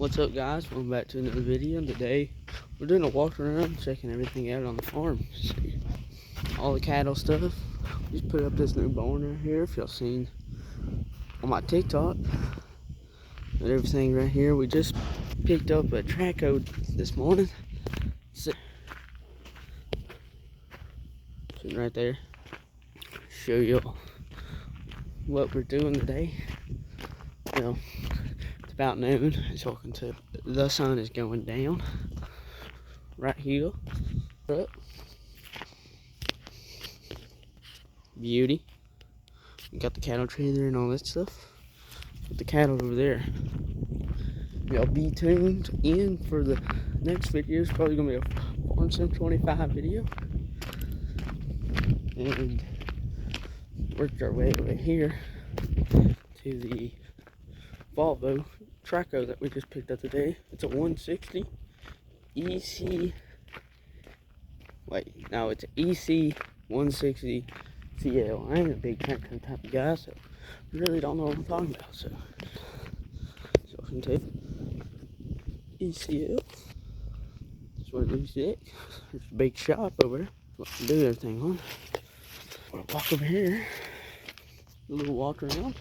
What's up, guys? Welcome back to another video. Today we're doing a walk around, checking everything out on the farm. See all the cattle stuff. Just put up this new barn right here. If y'all seen on my TikTok, and everything right here. We just picked up a Traco this morning. Sitting right there. Show you what we're doing today. You know, it's about noon. As y'all can tell, the sun is going down right here. Up. Beauty. We got the cattle trailer and all that stuff. Put the cattle over there. Y'all be tuned in for the next video. It's probably gonna be a Farm Sim 25 video. And worked our way over here to the Volvo Traco that we just picked up today. It's a 160 EC. Wait, no, it's an EC 160 CL. I ain't a big tractor type of guy, so I really don't know what I'm talking about. So I can take ECL. That's what it looks like. There's a big shop over there. What to do everything on. We'll walk over here. A little walk around.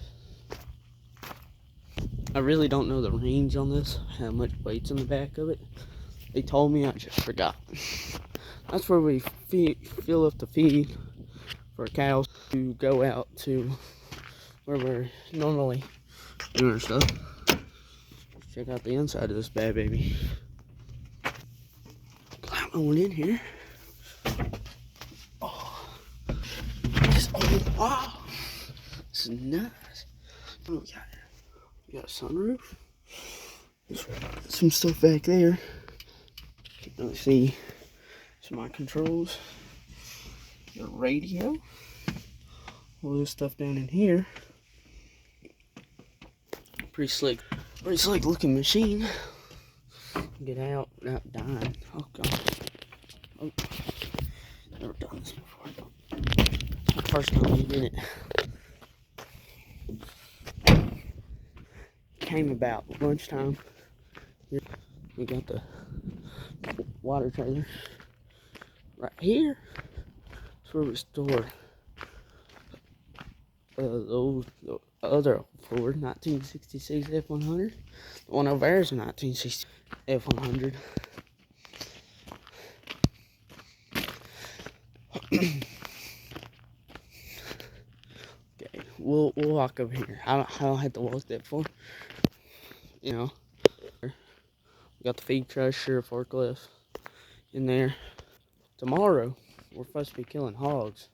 I really don't know the range on this, how much weight's in the back of it. They told me, I just forgot. That's where we fill up the feed for cows to go out to where we're normally doing our stuff. Let's check out the inside of this bad baby. Climb on in here. Oh, wow, this is nice. What do we got here? We got a sunroof. There's some stuff back there. Let's see. Some of my controls. Got a radio. All this stuff down in here. Pretty slick looking machine. Get out without dying. Oh god. Oh, never done this before. My first time using it. Came about lunchtime. Here we got the water trailer right here. That's where we store the other Ford 1966 F100. The one over there is a 1960 F100. Okay, we'll walk over here. I don't have to walk that far. You know, we got the feed crusher, forklift in there. Tomorrow, we're supposed to be killing hogs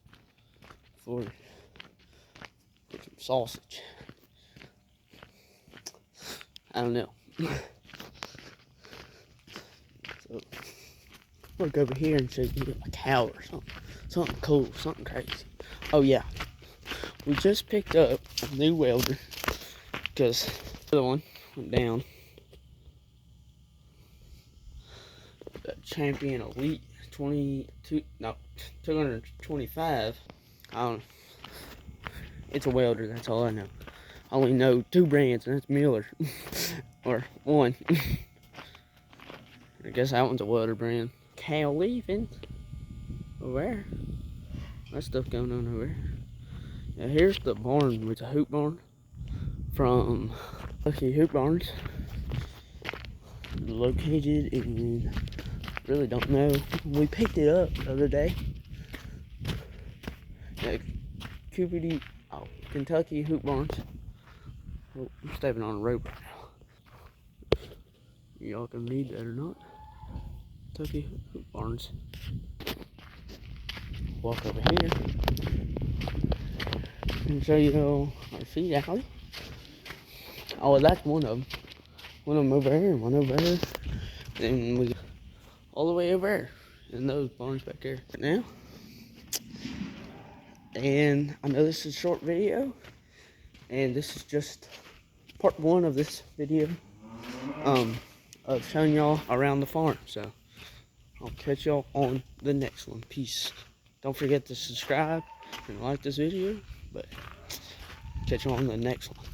for some sausage. I don't know. So, look over here and show you a cow or something. Something cool, something crazy. Oh yeah, we just picked up a new welder because the other one went down. The Champion Elite 225. I don't know. It's a welder, that's all I know. I only know two brands, and that's Miller. Or one. I guess that one's a welder brand. Cow leaving over there. That stuff going on over there. Now here's the barn. It's a hoop barn from Lucky Hoop Barns. Located in, really don't know. We picked it up the other day. Kentucky Hoop Barns. Oh, I'm stepping on a rope right now. Y'all can read that or not. Kentucky Hoop Barns. Walk over here and show you our feed alley. Oh, that's one of them. One of them over here, one over there. And we all the way over there in those barns back there right now. And I know this is a short video, and this is just part one of this video of showing y'all around the farm. So I'll catch y'all on the next one. Peace. Don't forget to subscribe and like this video, but catch you on the next one.